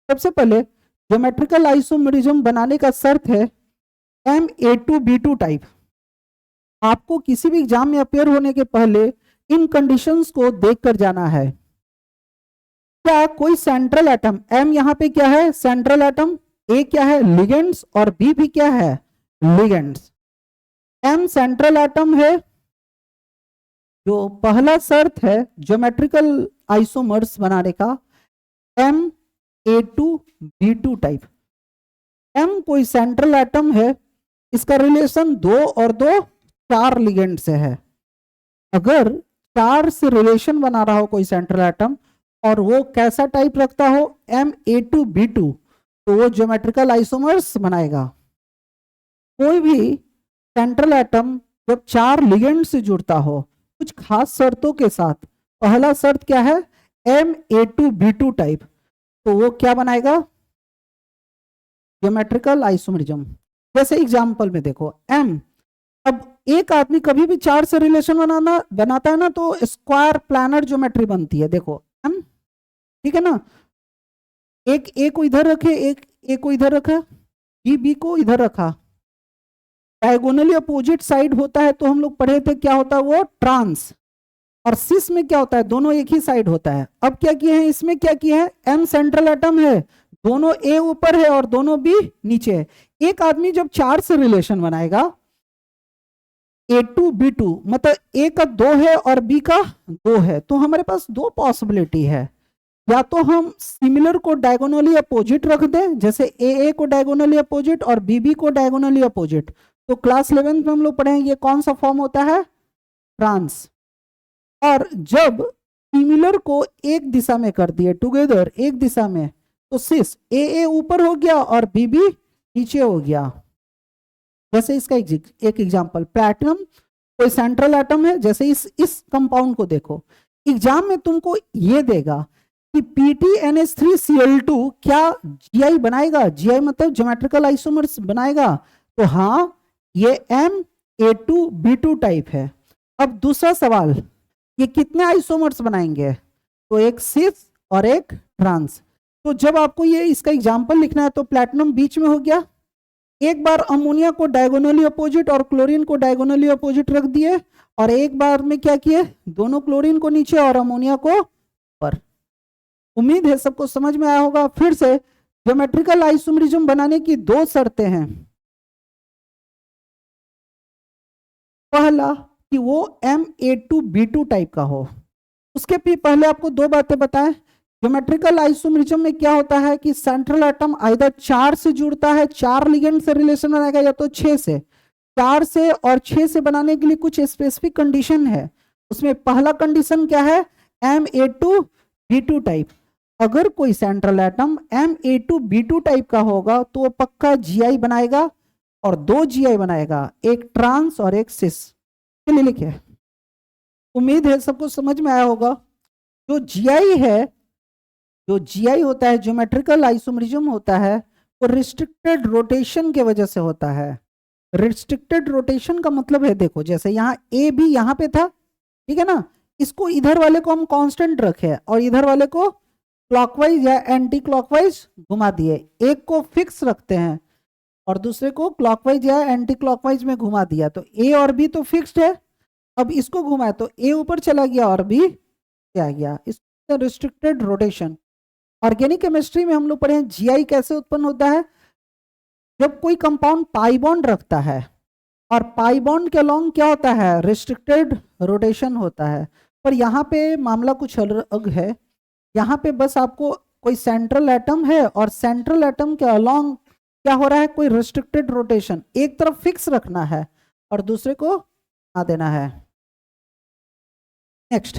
सबसे पहले ज्योमेट्रिकल आइसोमरिज्म बनाने का शर्त है Ma2B2 टाइप। आपको किसी भी एग्जाम में अपेयर होने के पहले इन कंडीशंस को देखकर जाना है। क्या कोई सेंट्रल एटम, M यहाँ पे क्या है? सेंट्रल एटम, A क्या है? लिगेंड्स, और B भी क्या है? लिगेंड्स। M सेंट्रल एटम है। जो पहला शर्त है ज्योमेट्रिकल आइसोमर्स बनाने का, Ma2B2 टाइप। M कोई सेंट्रल एटम है, इसका रिलेशन 2 और 2 4 लिगेंड से है। अगर 4 से रिलेशन बना रहा हो कोई सेंट्रल एटम और वो कैसा टाइप रखता हो, Ma2B2, तो वो ज्योमेट्रिकल आइसोमर्स बनाएगा। कोई भी सेंट्रल एटम जब 4 लिगेंड से जुड़ता हो कुछ खास शर्तों के साथ, पहला शर्त क्या है? Ma2B2 टाइप, तो वो क्या बनाएगा? Geometrical isomerism. जैसे एग्जांपल में देखो, M, अब एक आदमी कभी भी 4 से रिलेशन बनाता है ना तो स्क्वायर प्लानर ज्योमेट्री बनती है। देखो M, ठीक है ना? एक A को इधर रखे, एक A को इधर रखा, B को इधर रखा, डायगोनली अपोजिट साइड होता है तो हम लोग पढ़े थे क्या होता है वो? ट्रांस। और सिस में क्या होता है? दोनों एक ही साइड होता है। अब क्या किए हैं इसमें? क्या किए हैं? M सेंट्रल एटम है, दोनों A ऊपर है और दोनों B नीचे है। एक आदमी जब 4 से रिलेशन बनाएगा, A2B2, मतलब A का 2 है और B का 2 है, तो हमारे पास 2 पॉसिबिलिटी है। या तो हम सिमिलर को डायगोनली अपोजिट रख दें, जैसे AA को डायगोनली अपोजिट और BB को डायगोनली अपोजिट। तो क्लास 11th में हम लोग पढ़ेंगे ये कौन सा फॉर्म होता है? ट्रांस। और जब सिमिलर को एक दिशा में कर दिए, टुगेदर एक दिशा में, तो सिस AA ऊपर हो गया और BB नीचे हो गया। जैसे इसका एक एग्जांपल, प्लैटिनम कोई सेंट्रल एटम है, जैसे इस कंपाउंड को देखो, एग्जाम में तुमको ये देगा कि PTNH3Cl2 क्या GI बनाएगा? GI मतलब ज्योमेट्रिकल आइसोमर्स बनाएगा। तो हाँ, ये Ma2B2 टाइप है। अब दूसरा सवाल, ये कितने आइसोमर्स बनाएंगे? तो एक सिस और एक ट्रांस। तो जब आपको ये इसका एग्जांपल लिखना है तो प्लैटिनम बीच में हो गया, एक बार अमोनिया को डायगोनली अपोजिट और क्लोरीन को डायगोनली अपोजिट रख दिए, और एक बार में क्या किए? दोनों क्लोरीन को नीचे और अमोनिया को ऊपर। उम्मीद है सबको समझ में आया होगा। फिर से, ज्योमेट्रिकल आइसोमरिज्म बनाने की 2 शर्तें हैं। पहला कि वो Ma2B2 टाइप का हो। उसके भी पहले आपको 2 बातें बताएं। ज्योमेट्रिकल आइसोमरिज्म में क्या होता है कि सेंट्रल एटम आइदर 4 से जुड़ता है, 4 लिगेंड से रिलेशन बनाएगा, या तो 6 से। 4 से और 6 से बनाने के लिए कुछ स्पेसिफिक कंडीशन है। उसमें पहला कंडीशन क्या है? Ma2B2 type. अगर कोई सेंट्रल एटम Ma2B2 टाइप का होगा तो वो पक्का Gi बनाएगा और 2 Gi बनाएगा, एक ट्रांस और एक सिस। चलिए लिखिए। उम्मीद है सबको समझ में आया होगा। जो Gi है, जो Gi होता है, ज्योमेट्रिकल आइसोमरिज्म होता है, वो रिस्ट्रिक्टेड रोटेशन के वजह से होता है। रिस्ट्रिक्टेड रोटेशन का मतलब है, देखो जैसे यहाँ ए भी यहाँ पे था, ठीक है ना, इसको इधर वाले को हम कांस्टेंट रखे और इधर वाले को क्लॉकवाइज या एंटी क्लॉकवाइज घुमा दिए। एक को फिक्स रखते हैं और दूसरे को क्लॉकवाइज या एंटी क्लॉकवाइज में घुमा दिया, तो ए और बी तो फिक्स्ड है। अब इसको घुमाए तो ए ऊपर चला गया और बी आ गया, इसको रिस्ट्रिक्टेड रोटेशन। ऑर्गेनिक केमिस्ट्री में हम लोग पढ़े हैं जीआई कैसे उत्पन्न होता है। जब कोई कंपाउंड पाई बॉन्ड रखता है और पाई बॉन्ड के अलोंग क्या होता है, रिस्ट्रिक्टेड रोटेशन होता है। पर यहाँ पे मामला कुछ अलग है। यहाँ पे बस आपको कोई सेंट्रल एटम है और सेंट्रल एटम के अलोंग क्या हो रहा है, कोई रिस्ट्रिक्टेड रोटेशन। एक तरफ फिक्स रखना है और दूसरे को आ देना है। नेक्स्ट,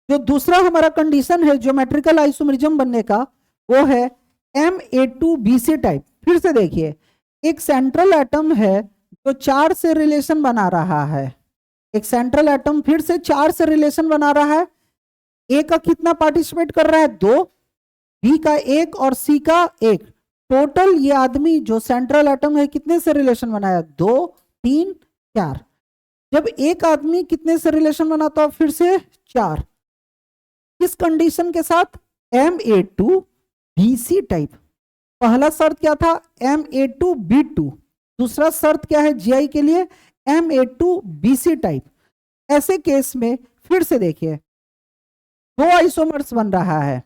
जो दूसरा हमारा कंडीशन है ज्योमेट्रिकल आइसोमरिज्म बनने का, वो है Ma2BC टाइप। फिर से देखिए, एक सेंट्रल एटम है जो 4 से रिलेशन बना रहा है। एक सेंट्रल एटम फिर से 4 से रिलेशन बना रहा है। ए का कितना पार्टिसिपेट कर रहा है, 2, बी का 1 और सी का 1। टोटल ये आदमी जो सेंट्रल एटम है कितने से रिलेशन बनाया, 2, 3, 4। जब एक आदमी कितने से रिलेशन बनाता है, फिर से 4। इस कंडीशन के साथ Ma2BC टाइप। पहला शर्त क्या था, Ma2B2। दूसरा शर्त क्या है Gi के लिए, Ma2BC टाइप। ऐसे केस में फिर से देखिए, 2 आइसोमर्स बन रहा है।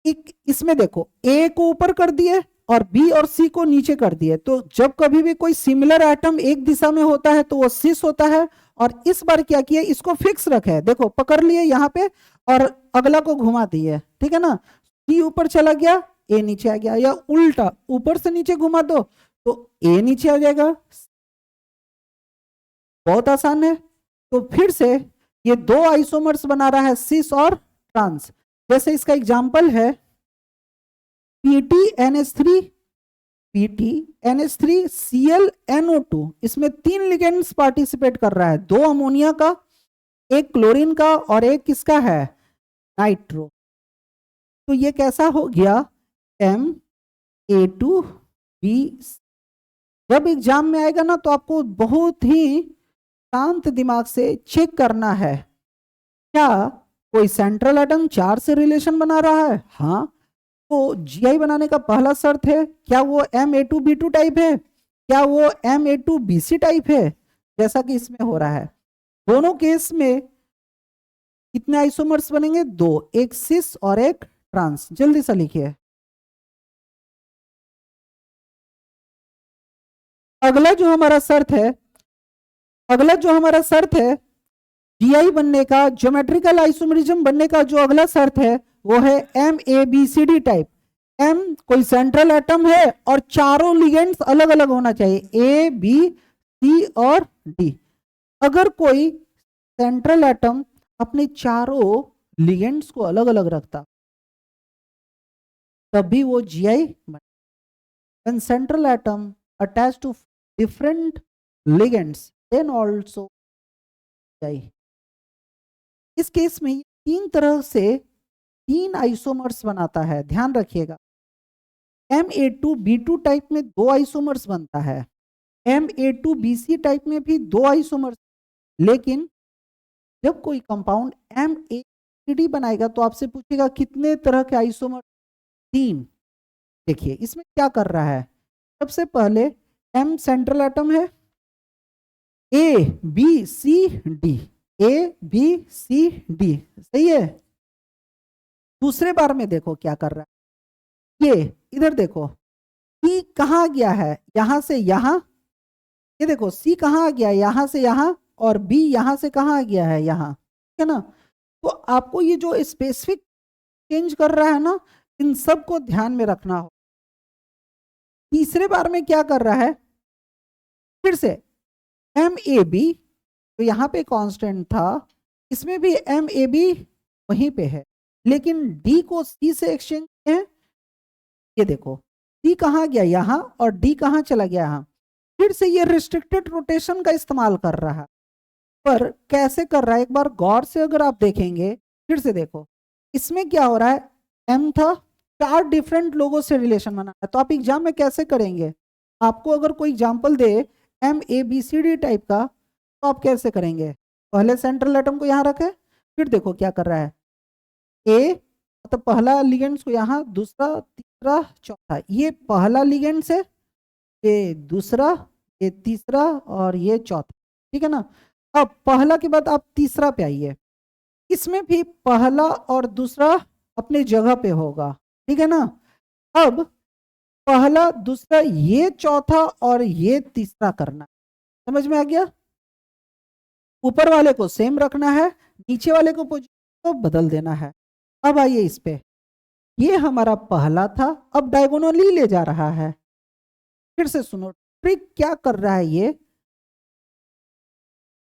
इसमें देखो, A को ऊपर कर दिए और B और C को नीचे कर दिए। तो जब कभी भी कोई सिमिलर एटम एक दिशा में होता है तो वो सिस होता है। और इस बार क्या किया, इसको फिक्स रखे, देखो पकड़ लिए यहाँ पे और अगला को घुमा दिए, ठीक है ना। C ऊपर चला गया, A नीचे आ गया, या उल्टा ऊपर से नीचे घुमा दो तो A नीचे आ जाएगा। बहुत आसान है। तो फिर से ये 2 आइसोमर्स बना रहा है, सिस और ट्रांस। जैसे इसका एग्जाम्पल है PTNH3, PTNH3Cl NO2। इसमें 3 लिगेंड्स पार्टिसिपेट कर रहा है, 2 अमोनिया का, 1 क्लोरीन का और 1 किसका है, नाइट्रो। तो ये कैसा हो गया, Ma2B। जब एग्जाम में आएगा ना तो आपको बहुत ही शांत दिमाग से चेक करना है, क्या कोई सेंट्रल एटम 4 से रिलेशन बना रहा है, हाँ, तो Gi बनाने का पहला शर्त है, क्या वो Ma2B2 टाइप है, क्या वो Ma2BC टाइप है, जैसा कि इसमें हो रहा है। दोनों केस में कितने आइसोमर्स बनेंगे, 2, एक सिस और एक ट्रांस। जल्दी से लिखिए। अगला जो हमारा शर्त है, Gi बनने का, ज्योमेट्रिकल आइसोमरिज्म बनने का जो अगला शर्त है वो है MABCD टाइप। M कोई सेंट्रल एटम है और चारों लिगेंड्स अलग अलग होना चाहिए, A, B, C और D। अगर कोई सेंट्रल एटम अपने चारों लिगेंड्स को अलग अलग रखता तभी वो Gi बने। When central atom attached to different ligands then also Gi। इस केस में 3 तरह से 3 आइसोमर्स बनाता है, ध्यान रखिएगा। Ma2B2 टाइप में 2 आइसोमर्स बनता है, Ma2BC टाइप में भी 2 आइसोमर्स। लेकिन जब कोई कंपाउंड MACD बनाएगा तो आपसे पूछेगा कितने तरह के आइसोमर, 3। देखिए इसमें क्या कर रहा है, सबसे पहले M सेंट्रल एटम है, ABCD, ABCD, सही है। दूसरे बार में देखो क्या कर रहा है, ये इधर देखो, C कहाँ गया है, यहां से यहां, ये देखो C कहाँ आ गया, यहां से यहां, और B यहां से कहाँ आ गया है, यहां, ठीक है ना। तो आपको ये जो स्पेसिफिक चेंज कर रहा है ना, इन सब को ध्यान में रखना हो। तीसरे बार में क्या कर रहा है, फिर से MAB, तो यहां पे कांस्टेंट था, इसमें भी MAB वहीं पे है, लेकिन डी को सी से एक्सचेंज किए हैं। ये देखो सी कहाँ गया यहाँ और डी कहाँ चला गया यहाँ। फिर से ये रिस्ट्रिक्टेड रोटेशन का इस्तेमाल कर रहा है, पर कैसे कर रहा है एक बार गौर से अगर आप देखेंगे, फिर से देखो इसमें क्या हो रहा है, एम था, 4 डिफरेंट लोगों से रिलेशन बना है। तो आप एग्जाम में कैसे करेंगे, आपको अगर कोई एग्जाम्पल दे M A B C D type का, तो आप कैसे करेंगे, पहले सेंट्रल एटम को यहाँ रखे, फिर देखो क्या कर रहा है, ए मतलब पहला लिगेंड्स को यहाँ, दूसरा तीसरा चौथा, ये पहला लिगेंड्स है, ये दूसरा, ये तीसरा और ये चौथा, ठीक है ना। अब पहला के बाद आप तीसरा पे आइए, इसमें भी पहला और दूसरा अपने जगह पे होगा, ठीक है ना। अब पहला दूसरा ये चौथा और ये तीसरा करना, समझ में आ गया। ऊपर वाले को सेम रखना है, नीचे वाले को पोजीशन को बदल देना है। अब आइए इस पे, ये हमारा पहला था, अब डायगोनली ले जा रहा है। फिर से सुनो ट्रिक क्या कर रहा है,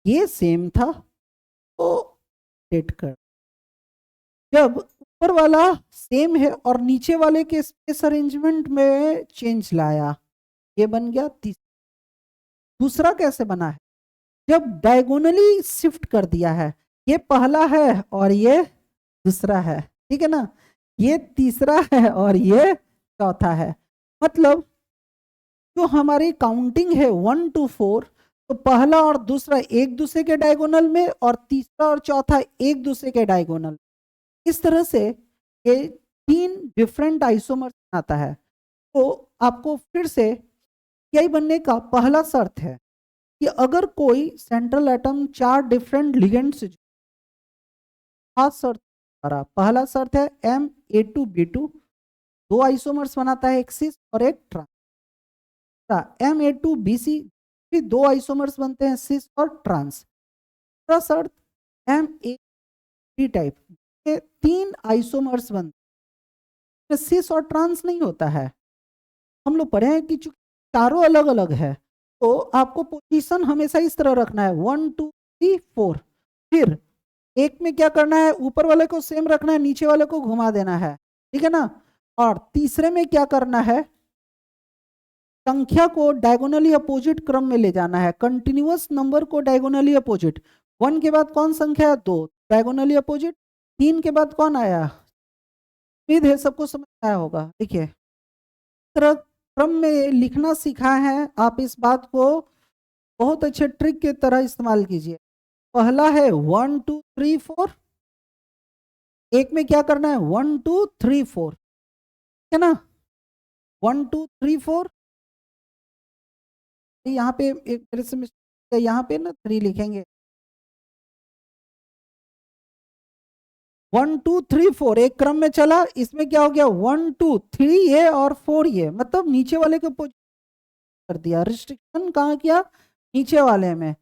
ये सेम था तो डेट कर, जब ऊपर वाला सेम है और नीचे वाले के स्पेस अरेंजमेंट में चेंज लाया, ये बन गया तीसरा। दूसरा कैसे बना है, जब डायगोनली शिफ्ट कर दिया है, ये पहला है और ये दूसरा है, ठीक है ना, ये तीसरा है और ये चौथा है। मतलब जो हमारी काउंटिंग है 1 to 4, तो पहला और दूसरा एक दूसरे के डायगोनल में और तीसरा और चौथा एक दूसरे के डायगोनल। इस तरह से ये 3 डिफरेंट आइसोमर आता है। तो आपको फिर से यही बनने का पहला शर्त है कि अगर कोई सेंट्रल एटम 4 डिफरेंट लिगेंड से, खास शर्त, पहला शर्त है M A2B2 2 आइसोमर्स बनाता है, एक सिस और एक ट्रांस। Ma2BC भी 2 आइसोमर्स बनते हैं, सिस और ट्रांस। दूसरा शर्त Ma3 टाइप के 3 आइसोमर्स बनते हैं, सिस और ट्रांस नहीं होता है। हम लोग पढ़े हैं कि चूंकि चारों अलग अलग है, तो आपको पोजीशन हमेशा इस तरह रखना है 1 2 3 4। फिर एक में क्या करना है, ऊपर वाले को सेम रखना है, नीचे वाले को घुमा देना है, ठीक है ना। और तीसरे में क्या करना है, संख्या को डायगोनली अपोजिट क्रम में ले जाना है, कंटिन्यूअस नंबर को डायगोनली अपोजिट। 1 के बाद कौन संख्या है, 2, डायगोनली अपोजिट। 3 के बाद कौन आया, उम्मीद है सबको समझ आया होगा। देखिए तरह क्रम में लिखना सीखा है, आप इस बात को बहुत अच्छे ट्रिक के तरह इस्तेमाल कीजिए। पहला है 1 2 3 4, एक में क्या करना है 1 2 3 4, है ना, 1 2 3 4। यहाँ पे एक मेरे से मिस्टेक, यहाँ पे ना 3 लिखेंगे, 1 2 3 4 एक क्रम में चला, इसमें क्या हो गया 1 2 3 ये और 4 ये, मतलब नीचे वाले को कर दिया, रिस्ट्रिक्शन कहाँ किया, नीचे वाले में।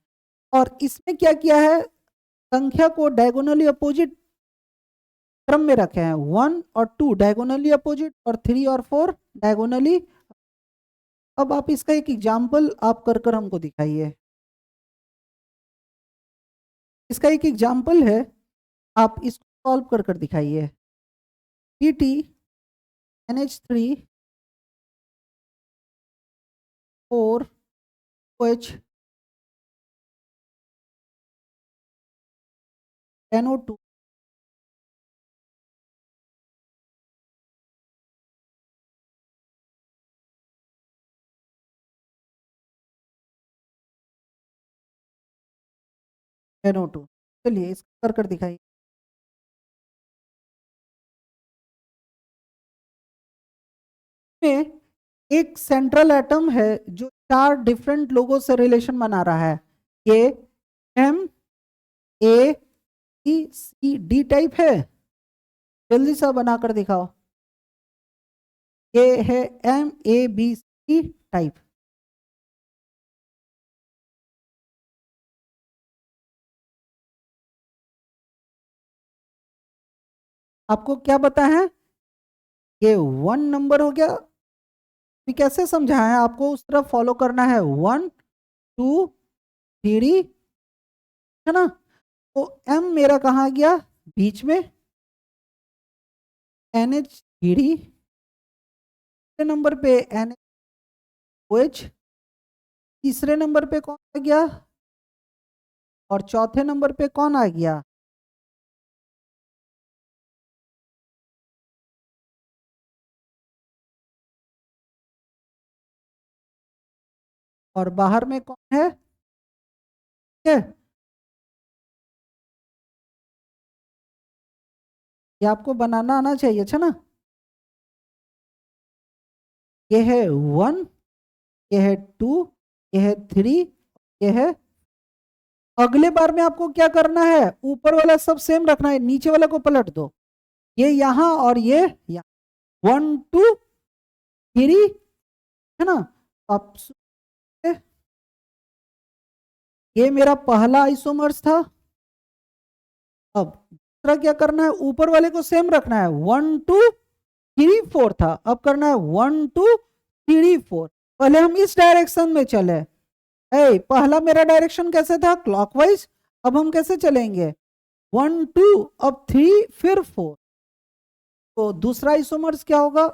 और इसमें क्या किया है, संख्या को डायगोनली अपोजिट क्रम में रखे हैं, 1 और 2 डायगोनली अपोजिट और 3 और 4 डायगोनली। अब आप इसका एक एग्जाम्पल आप कर हमको दिखाइए, इसका एक एग्जाम्पल है, आप इसको सॉल्व कर दिखाइए। PTNH3 4OH NO2 NO2, चलिए इसको कर दिखाइए। में एक सेंट्रल एटम है जो 4 डिफरेंट लोगों से रिलेशन बना रहा है, ये MAECD टाइप है, जल्दी से बनाकर दिखाओ। ये है MABC टाइप। आपको क्या पता है, ये 1 नंबर हो गया, कैसे समझा है आपको, उस तरफ फॉलो करना है, 1 2 3, है ना। तो M मेरा कहाँ गया, बीच में, NH3, नंबर पे NaOH, तीसरे नंबर पे कौन आ गया और चौथे नंबर पे कौन आ गया? और बाहर में कौन है? ठीक है, ये आपको बनाना आना चाहिए, अच्छा ना। ये है 1, ये है 2, ये है 3, ये है। अगले बार में आपको क्या करना है, ऊपर वाला सब सेम रखना है, नीचे वाला को पलट दो, ये यहां और ये यहाँ, 1 2 3, है ना। अब ये मेरा पहला आइसोमर्स था। अब दूसरा क्या करना है, ऊपर वाले को सेम रखना है, 1 2 3 4 था, अब करना है 1 2 3 4। पहले हम इस डायरेक्शन में चले, पहला मेरा डायरेक्शन कैसे था, क्लॉकवाइज। अब हम कैसे चलेंगे, 1 2, अब 3 फिर 4। तो दूसरा आइसोमर्स क्या होगा,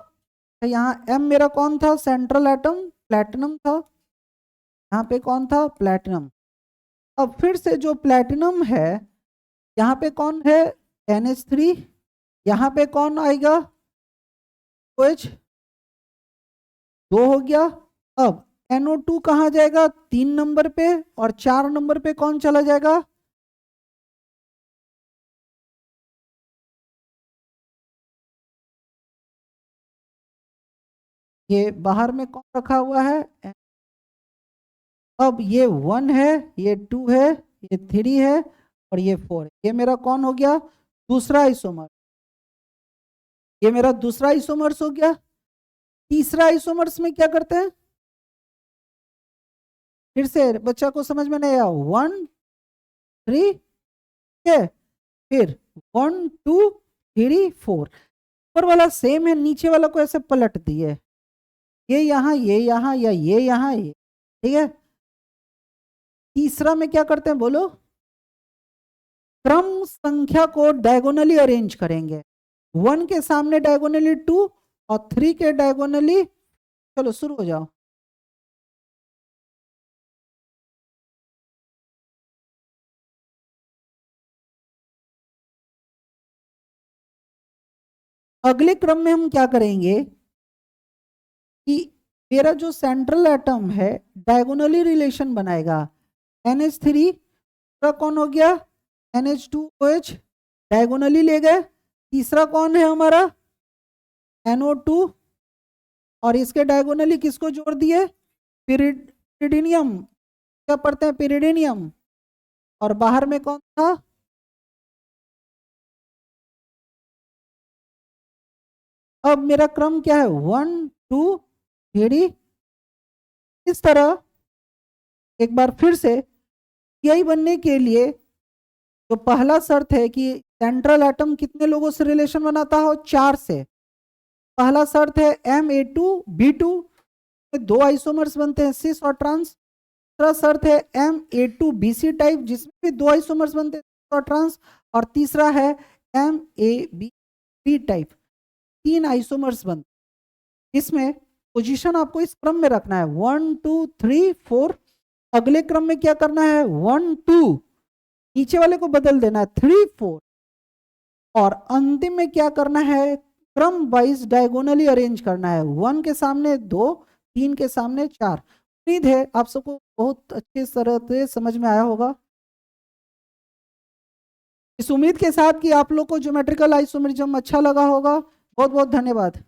यहाँ M मेरा कौन था, सेंट्रल एटम प्लैटिनम था, यहाँ पे कौन था, प्लैटिनम। अब फिर से जो प्लैटिनम है, यहाँ पे कौन है, NH3, यहाँ पे कौन आएगा, OH, 2 हो गया। अब NO2 कहाँ जाएगा, 3 नंबर पे, और 4 नंबर पे कौन चला जाएगा, ये बाहर में कौन रखा हुआ है। अब ये 1 है, ये 2 है, ये 3 है, और ये 4 है। ये मेरा कौन हो गया, दूसरा आइसोमर। ये मेरा दूसरा आइसोमर्स हो गया। तीसरा आइसोमर्स में क्या करते हैं, फिर से बच्चा को समझ में नहीं आया, 1 3, है, फिर 1 2 3 4। ऊपर वाला सेम है, नीचे वाला को ऐसे पलट दिए, ये यहाँ, ये यहाँ, या ये यहाँ, ये, ठीक है। तीसरा में क्या करते हैं बोलो, क्रम संख्या को डायगोनली अरेंज करेंगे, 1 के सामने डायगोनली 2 और 3 के डायगोनली, चलो शुरू हो जाओ। अगले क्रम में हम क्या करेंगे कि मेरा जो सेंट्रल एटम है डायगोनली रिलेशन बनाएगा, NH3 का कौन हो गया, NH2OH, डायगोनली ले गए। तीसरा कौन है हमारा, NO2, और इसके डायगोनली किसको जोड़ दिए, पिरिडिनियम, क्या पढ़ते हैं, पिरिडिनियम। और बाहर में कौन था, अब मेरा क्रम क्या है, 1 2 3। इस तरह एक बार फिर से यही बनने के लिए तो पहला शर्त है कि सेंट्रल एटम कितने लोगों से रिलेशन बनाता हो, 4 से। पहला शर्त है MA2B2, 2 आइसोमर्स बनते हैं, सिस और ट्रांस। दूसरा शर्त है MA2BC टाइप, जिसमें भी 2 आइसोमर्स बनते हैं, सिस और ट्रांस। और तीसरा है MABP टाइप, 3 आइसोमर्स बनते। इसमें पोजीशन आपको इस क्रम में रखना है, 1 2 3 4। अगले क्रम में क्या करना है, 1 2, नीचे वाले को बदल देना है, 3 4। और अंतिम में क्या करना है, क्रम वाइज डायगोनली अरेंज करना है, 1 के सामने 2, 3 के सामने 4। उम्मीद है आप सबको बहुत अच्छी तरह से समझ में आया होगा। इस उम्मीद के साथ कि आप लोग को ज्योमेट्रिकल आइसोमेरिज्म अच्छा लगा होगा। बहुत बहुत धन्यवाद।